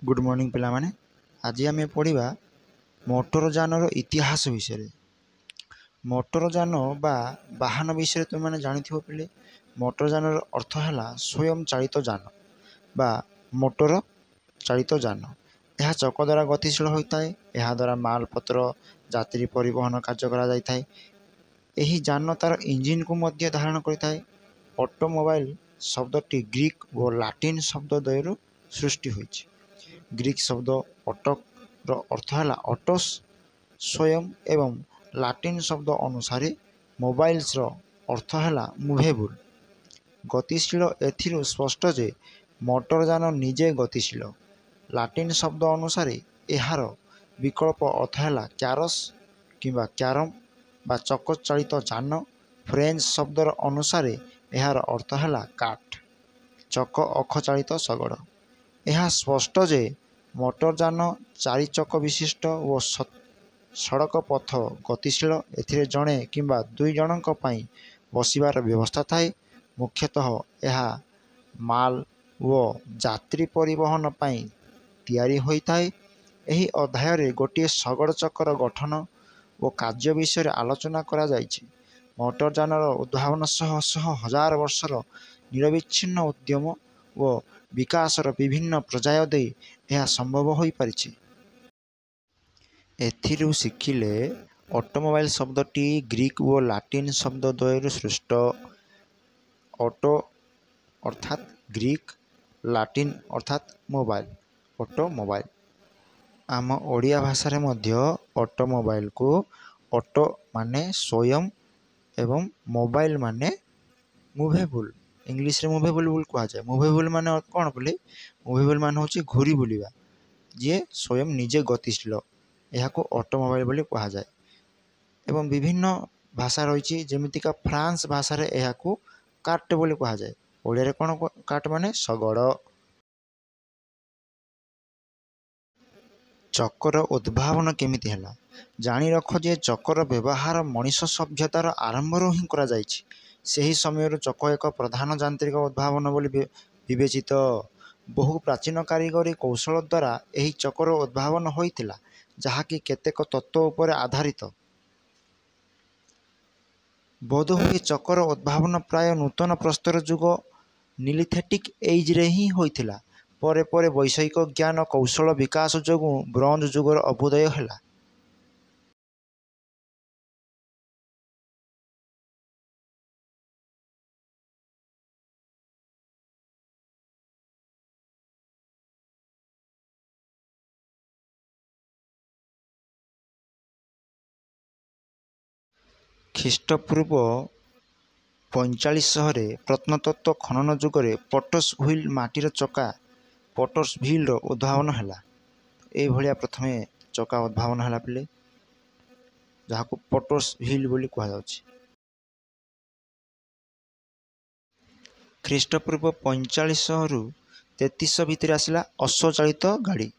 Good morning पिला माने आज आम पढ़ा मोटरयानर इतिहास विषय। मोटरयान बा वाहन विषय तुम मैंने जानी पिले। मोटरयानर अर्थ है स्वयं चालित यान बा मोटर चालित यान। यह चक द्वारा गतिशील होता है। यह द्वारा मालपत्र यात्री परिवहन कार्य करा। यही यान तार इंजिन को मध्य धारण करता है। ऑटोमोबाइल शब्दटी ग्रीक और लाटिन शब्द द्वयरू सृष्टि होइछि। ग्रीक शब्द ऑटो रो अर्थ है ऑटोस स्वयं एवं लाटिन शब्द अनुसार मोबाइल्स रो अर्थ है मुवेबल गतिशील। एथिरू स्पष्ट जे मोटरयान निजे गतिशील। लाटिन शब्द अनुसार यार विकल्प अर्थ है क्यारस किंबा क्यारम बा चक चालित यान। फ्रेंच शब्दर अनुसार यार अर्थ है काठ चक अख चालित शगड़। यह स्पष्ट जे मोटरयान चारि चक विशिष्ट और सड़क पथ गतिशील। एथिरे जड़े किंबा दुई जनक पई बसिबार व्यवस्था थाए। मुख्यतः यह माल व यात्री परिवहन पई तैयारी होइथाए। एही अध्याय रे गोटे शगड़ चक्र गठन और कार्य विषय आलोचना करा जाइछि। मोटरयानर उद्भावन सह सह हजार वर्षर निरविच्छिन्न उद्यम व विकासर विभिन्न पर्याय दे यह संभव हो पारिछि। एथिरू शिखिले ऑटोमोबाइल शब्दटी ग्रीक व लाटिन शब्द द्वयरू सृष्ट। ऑटो अर्थात ग्रीक, लाटिन अर्थात मोबाइल, ऑटोमोबाइल। आम ओडिया भाषा रे मध्य ऑटोमोबाइल को ऑटो माने स्वयं एवं मोबाइल माने मुवेबल। इंग्लिश रे मुवेबल बोल कहा जाए। मुवेबल माने कौन बोले? मुवेबल मान होची घूरी बुलिबा जे स्वयं निजे गतिशील। यह को ऑटोमोबाइल बोली कहा जाए। एवं विभिन्न भाषा रही जेमितिका फ्रांस भाषा रे यह को कार्ट बोली कहा जाए। ओडिया रे कौन कार्ट माने शगड़। चकर उद्भावन केमिति हैला जानी रख जे चकर व्यवहार मनीष सभ्यतार आरंभ ही करा जायछि। सही समय चक एक प्रधान यांत्रिक उद्भावन बोली विवेचित। बहु प्राचीन कारीगरी कौशल द्वारा यही चकर उद्भावन होइतिला जहाँकि केतेक तत्व उपर आधारित। बोध हुए चकर उद्भावन प्राय नूतन प्रस्तर युग निलिथेटिक एज रे ही होइतिला। परे परे वैषयिक ज्ञान कौशल विकास जोगु ब्रॉन्ज युगर अभ्युदय हैला। ख्रीष्टपूर्व 4500 प्रत्नतत्व खनन जुगरे पटस व्हील माटीर चका पटस व्हील उद्भावन हैला। ए भलिया प्रथमे चका उद्भावन हैला पिले जहाको पटस व्हील बोली कहा जाउछि। ख्रीष्टपूर्व 4500 रु 3300 भितर आसिला अश्वचालित गाड़ी।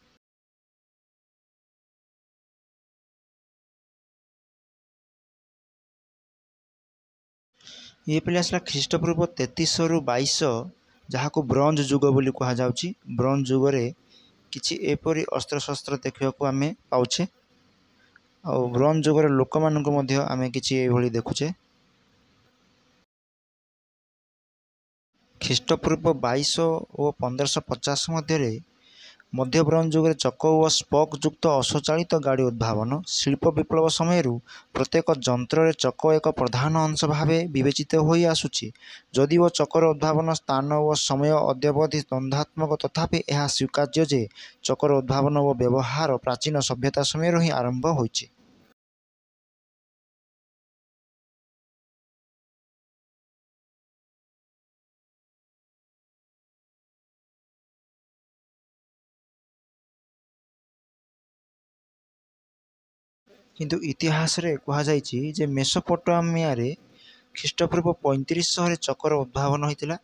ये पिले आसला ख्रीष्टपूर्व 3300 रु 2200 जहाको ब्रॉन्ज युग बोली कहा जाउछि। ब्रॉन्ज युगरे किछि एपरि अस्त्र शस्त्र देखिबाकू आमे पाउछे। आ ब्रॉन्ज युगर लोक मानक मध्य आमे किछि एभली देखुछे। ख्रीष्टपूर्व 2200 और 1550 मध्य ब्रॉन्ज युग चक और स्पॉक युक्त अश्वचालित गाड़ी उद्भावन। शिल्प विप्लव समय प्रत्येक यंत्र चक एक प्रधान अंश भाव विवेचित हो आसुछि। जदिव चकर उद्भावन स्थान और समय अद्यावधि द्वंद्वात्मक तथापि यह स्वीकार्य जे चकर उद्भावन और व्यवहार प्राचीन सभ्यता समय ही आरंभ होइछि। किंतु इतिहास रे कहा जाइछि जे मेसोपोटामिया रे ख्रीष्टपूर्व 3500 चकर उद्भावन होइतिला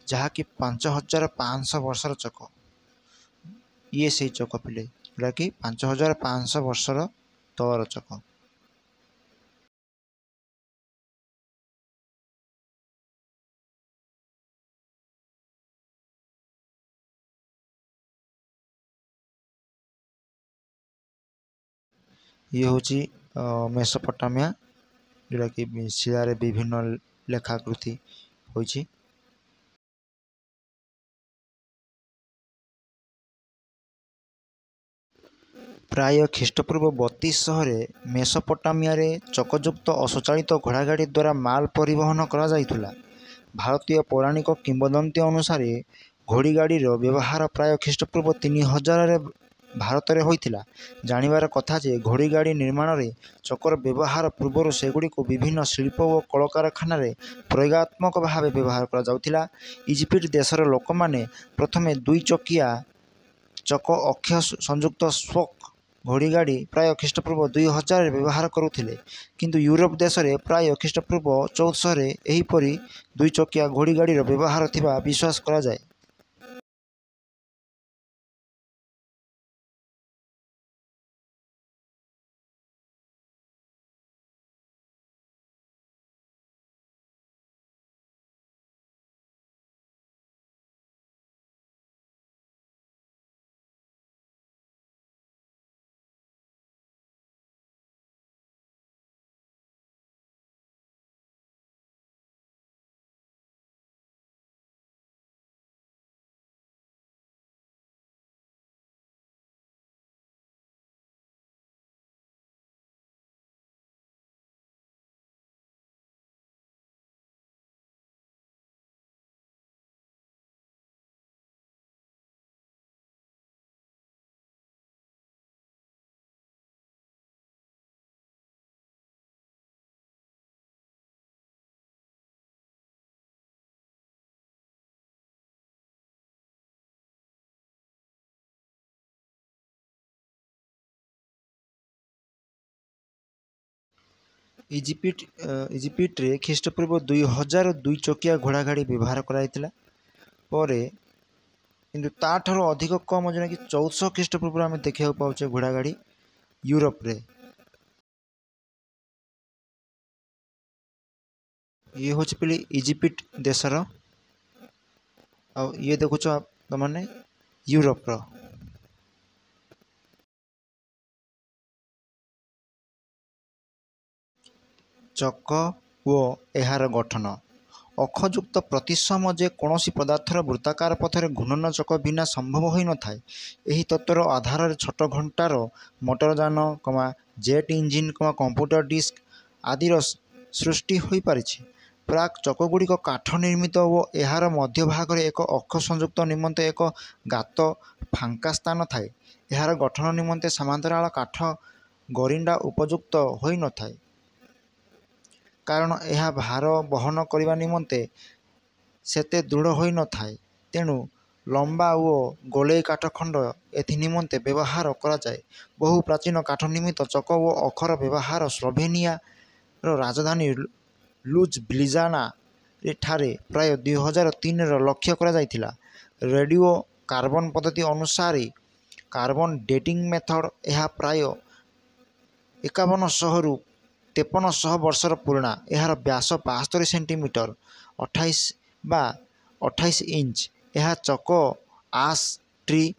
जहाँकि 5500 वर्षर चक। ये से चक पिले जोटा कि 5500 वर्षर तलर चक। ये हूँ मेसोपोटामिया, जोटा कि शिलार विभिन्न लेखाकृति होइछि। प्राय ख्रीष्टपूर्व 3200 मेसोपोटामिया चकयुक्त अश्वचालित घोड़ागाड़ी द्वारा माल परिवहन करा जाइथुला। भारतीय पौराणिक किंवदंती अनुसार घोड़ी गाड़ीर व्यवहार प्राय ख्रीष्टपूर्व 3000 भारत में होइथिला। जानिबार कथा जे घोड़ी गाड़ी निर्माण में चकर व्यवहार पूर्व सेगुड़ी विभिन्न शिल्प और कलकारखाना प्रयोगात्मक भाव व्यवहार करा जाउथिला। इजिप्ट देशर लोक माने प्रथमे 2 चकिया चक अक्ष संयुक्त स्पोक घोड़ी गाड़ी प्राय ख्रीष्टपूर्व 2000 व्यवहार करुथिले, किंतु यूरोप देश में प्राय ख्रीष्टपूर्व 1400 एहीपरि 2 चकिया घोड़ी गाड़ीर व्यवहार थिबा विश्वास करा जाए। इजिप्ट रे ख्रीष्टपूर्व 2000 2 चकिया घोड़ा गाड़ी व्यवहार कराइथिला। परे किंतु ताठारो अधिक कम जो कि 1400 ख्रीष्टपूर्व आम देखा पाचे घोड़ा गाड़ी यूरोप रे। ये हूँ पे इजिप्ट देशर, आ ये देखुच मैंने यूरोप रो। चक ओ एहार गठन अखयुक्त प्रतिसम जे कौनसी पदार्थर वृत्ताकार पथरे घूर्णन चक बिना संभव हो न थाए। एही तत्वर आधार छोट घंटार मोटरयान जेट इंजिन कंप्यूटर डिस्क आदिर सृष्टि हो पारिछि। प्राक चकगुड़िक काठ निर्मित और एहार मध्य भाग में एक अक्ष संयुक्त निमंते एक गात फांका स्थान थाए। एहार गठन निमंते समांतराल काठ गरिंडा उपयुक्त हो न थाए, कारण यह भार बहन करने निमंते सेते दृढ़ हो न थाए। तेणु लंबा और गोले काठ खंड एथि निमंते व्यवहार करा जाए। बहु प्राचीन काठ निर्मित चक और अखर व्यवहार स्लोभेनिया राजधानी लुज ब्लिजाना ठारे प्राय 2003 लक्ष्य करा जाइथिला। रेडियो कार्बन पद्धति अनुसार कार्बन डेटिंग मेथड यह प्राय 5100 रु 5300 वर्षर पुराणा। यार व्यास 72 सेंटीमीटर 28 इंच। यह चक आश ट्री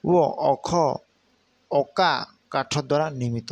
और अखा काठ द्वारा निर्मित।